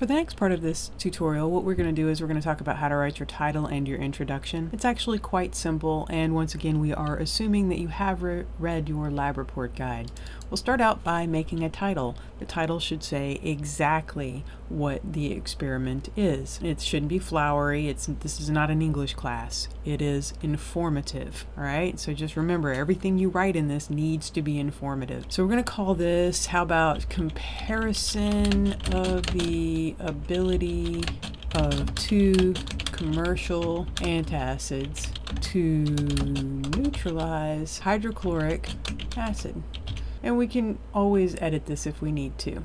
For the next part of this tutorial, what we're going to do is we're going to talk about how to write your title and your introduction. It's actually quite simple, and once again we are assuming that you have read your lab report guide. We'll start out by making a title. The title should say exactly what the experiment is. It shouldn't be flowery. This is not an English class. It is informative, all right? So just remember, everything you write in this needs to be informative. So we're going to call this, how about comparison of the ability of two commercial antacids to neutralize hydrochloric acid. And we can always edit this if we need to, all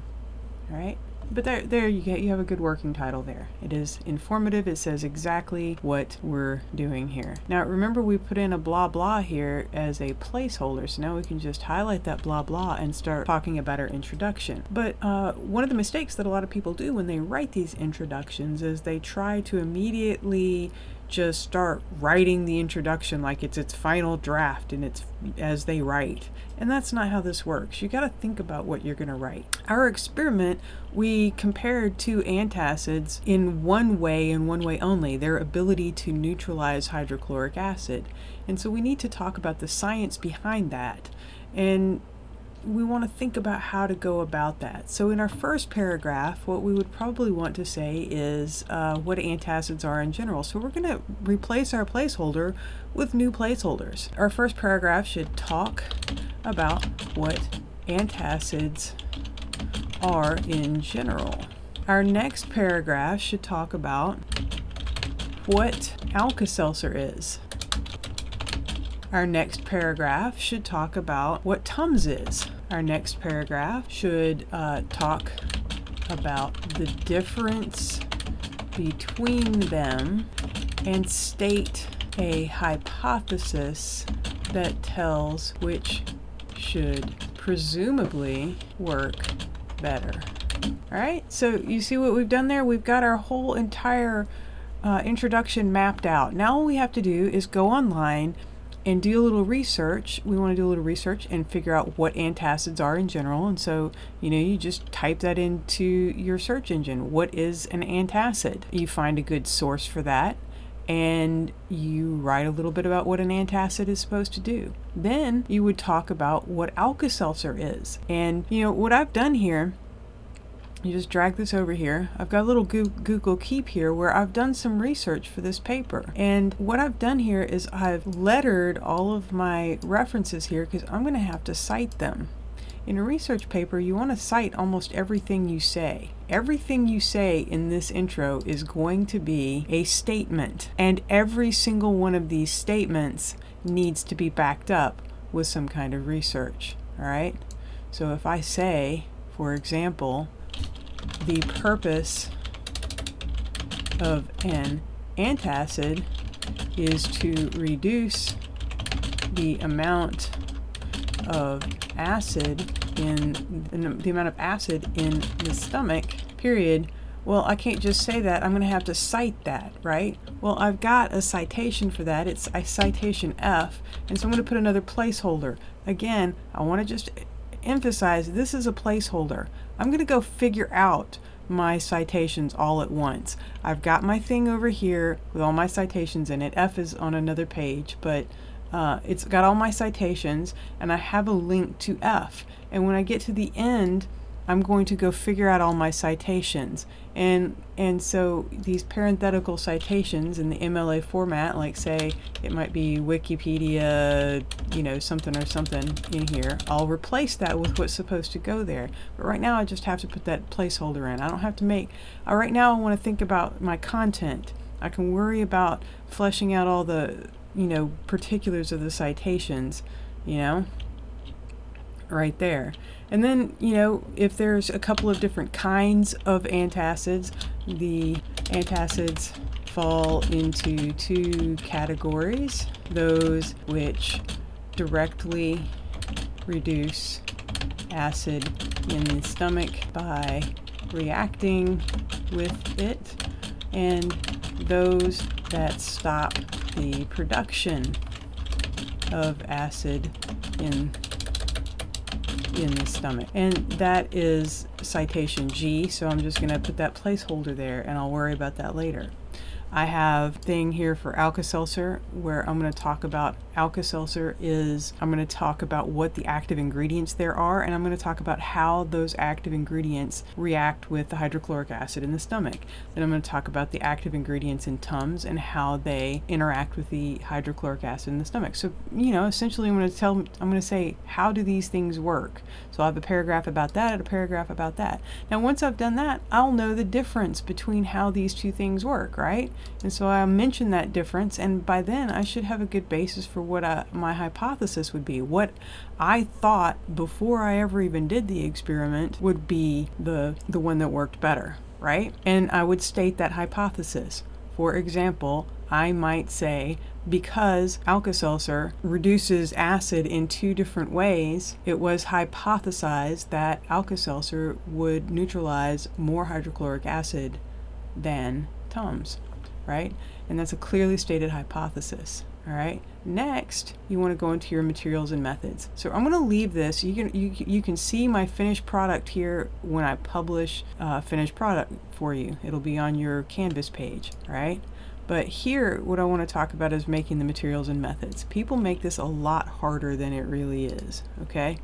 right? But there you have a good working title there. It is informative. It says exactly what we're doing here. Now remember, we put in a blah blah here as a placeholder, so now we can just highlight that blah blah and start talking about our introduction. But one of the mistakes that a lot of people do when they write these introductions is they try to immediately just start writing the introduction like it's its final draft and it's as they write. And that's not how this works. You got to think about what you're going to write. Our experiment, we compared two antacids in one way and one way only, their ability to neutralize hydrochloric acid. And so we need to talk about the science behind that. And we want to think about how to go about that. So in our first paragraph, what we would probably want to say is what antacids are in general. So we're going to replace our placeholder with new placeholders. Our first paragraph should talk about what antacids are in general. Our next paragraph should talk about what Alka-Seltzer is. Our next paragraph should talk about what Tums is. Our next paragraph should talk about the difference between them and state a hypothesis that tells which should presumably work better. All right, so you see what we've done there? We've got our whole entire introduction mapped out. Now all we have to do is go online and do a little research. We want to do a little research and figure out what antacids are in general. And so, you just type that into your search engine. What is an antacid? You find a good source for that, and you write a little bit about what an antacid is supposed to do. Then you would talk about what Alka-Seltzer is. And what I've done here, you just drag this over here. I've got a little Google Keep here where I've done some research for this paper. And what I've done here is I've lettered all of my references here because I'm going to have to cite them. In a research paper, you want to cite almost everything you say. Everything you say in this intro is going to be a statement, and every single one of these statements needs to be backed up with some kind of research. All right? So if I say, for example, the purpose of an antacid is to reduce the amount of acid in the stomach, period. Well, I can't just say that. I'm going to have to cite that, right? Well, I've got a citation for that. It's a citation F, and so I'm going to put another placeholder. Again, I want to just emphasize this is a placeholder. I'm going to go figure out my citations all at once. I've got my thing over here with all my citations in it. F is on another page, but it's got all my citations, and I have a link to F. And when I get to the end, I'm going to go figure out all my citations. And so these parenthetical citations in the MLA format, like say it might be Wikipedia, something or something in here, I'll replace that with what's supposed to go there. But right now I just have to put that placeholder in. I don't have to make, right now I want to think about my content. I can worry about fleshing out all the, particulars of the citations, right there. And then, if there's a couple of different kinds of antacids, the antacids fall into two categories: those which directly reduce acid in the stomach by reacting with it, and those that stop the production of acid in in the stomach. And that is citation G, so I'm just going to put that placeholder there and I'll worry about that later. I have a thing here for Alka-Seltzer where I'm going to talk about Alka-Seltzer I'm going to talk about what the active ingredients there are, and I'm going to talk about how those active ingredients react with the hydrochloric acid in the stomach. Then I'm going to talk about the active ingredients in Tums and how they interact with the hydrochloric acid in the stomach. So, essentially I'm going to say, how do these things work? So I'll have a paragraph about that and a paragraph about that. Now, once I've done that, I'll know the difference between how these two things work, right? And so I'll mention that difference, and by then I should have a good basis for what my hypothesis would be. What I thought before I ever even did the experiment would be the one that worked better, right? And I would state that hypothesis. For example, I might say, because Alka-Seltzer reduces acid in 2 different ways, it was hypothesized that Alka-Seltzer would neutralize more hydrochloric acid than Tums, right? And that's a clearly stated hypothesis. All right. Next, you want to go into your materials and methods. So I'm going to leave this. You can see my finished product here when I publish finished product for you. It'll be on your Canvas page, right? But here, what I want to talk about is making the materials and methods. People make this a lot harder than it really is. Okay.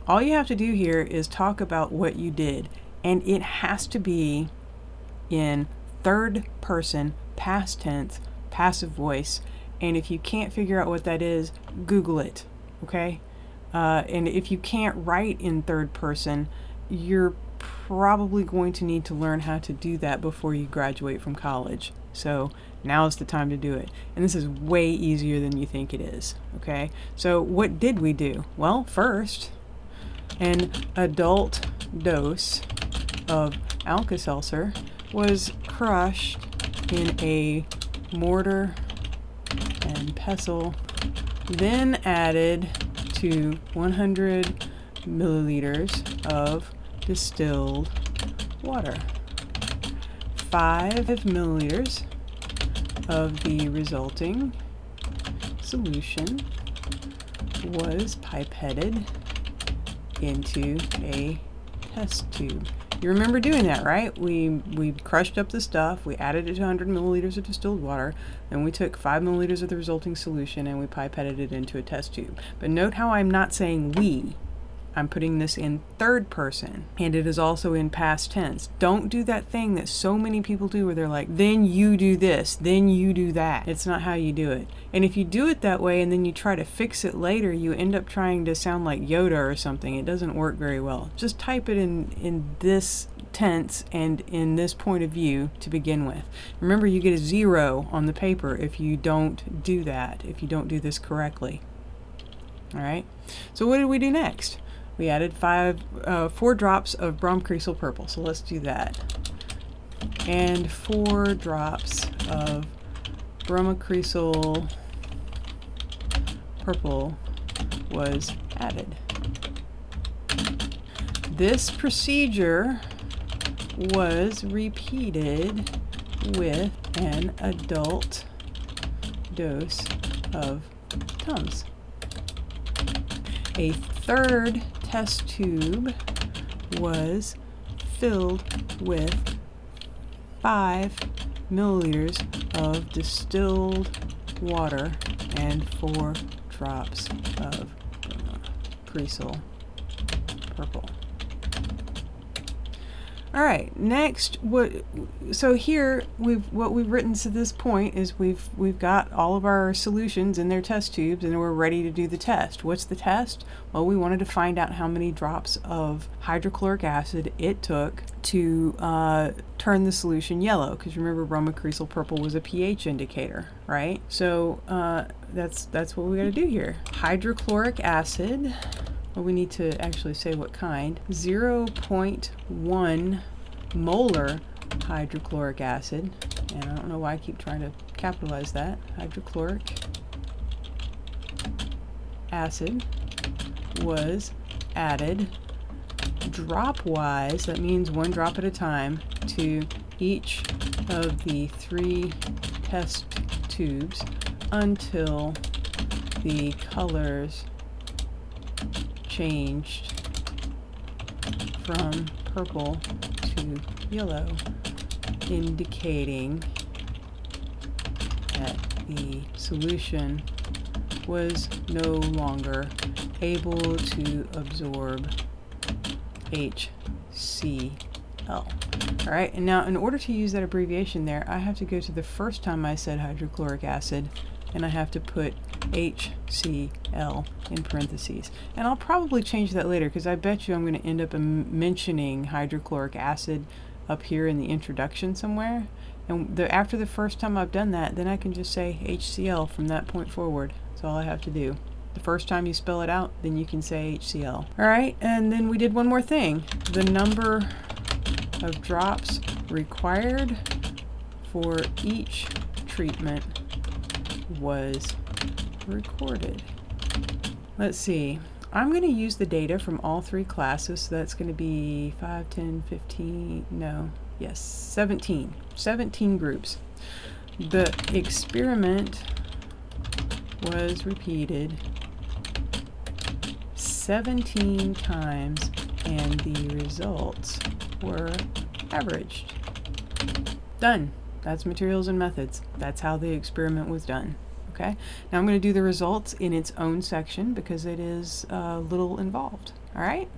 All you have to do here is talk about what you did, and it has to be in third person, past tense, passive voice. And if you can't figure out what that is, Google it, okay? And if you can't write in third person, you're probably going to need to learn how to do that before you graduate from college. So now's the time to do it. And this is way easier than you think it is, okay? So what did we do? Well, first, an adult dose of Alka-Seltzer was crushed in a mortar and pestle, then added to 100 milliliters of distilled water. 5 milliliters of the resulting solution was pipetted into a test tube. You remember doing that, right? We crushed up the stuff, we added it to 100 milliliters of distilled water, then we took 5 milliliters of the resulting solution and we pipetted it into a test tube. But note how I'm not saying we. I'm putting this in third person, and it is also in past tense. Don't do that thing that so many people do where they're like, then you do this, then you do that. It's not how you do it. And if you do it that way and then you try to fix it later, you end up trying to sound like Yoda or something. It doesn't work very well. Just type it in this tense and in this point of view to begin with. Remember, you get a 0 on the paper if you don't do that, if you don't do this correctly. All right, so what did we do next? We added 4 drops of bromocresol purple, so let's do that. And 4 drops of bromocresol purple was added. This procedure was repeated with an adult dose of Tums. A third test tube was filled with 5 milliliters of distilled water and 4 drops of bromocresol purple. All right, next, so here what we've written to this point is we've got all of our solutions in their test tubes and we're ready to do the test. What's the test? Well, we wanted to find out how many drops of hydrochloric acid it took to turn the solution yellow, because remember bromocresol purple was a pH indicator, right? So that's what we got to do here. Hydrochloric acid. Well, we need to actually say what kind. 0.1 molar hydrochloric acid, and I don't know why I keep trying to capitalize that. Hydrochloric acid was added drop-wise, that means 1 drop at a time, to each of the 3 test tubes until the colors changed from purple to yellow, indicating that the solution was no longer able to absorb HCl. All right, and now in order to use that abbreviation there, I have to go to the first time I said hydrochloric acid, and I have to put HCl in parentheses. And I'll probably change that later, because I bet you I'm going to end up mentioning hydrochloric acid up here in the introduction somewhere. And after the first time I've done that, then I can just say HCl from that point forward. That's all I have to do. The first time you spell it out, then you can say HCl. All right, and then we did one more thing. The number of drops required for each treatment was recorded. Let's see. I'm going to use the data from all three classes, so that's going to be 5, 10, 15, no, yes, 17. 17 groups. The experiment was repeated 17 times and the results were averaged. Done. That's materials and methods. That's how the experiment was done. Okay. Now I'm going to do the results in its own section because it is a little involved. All right.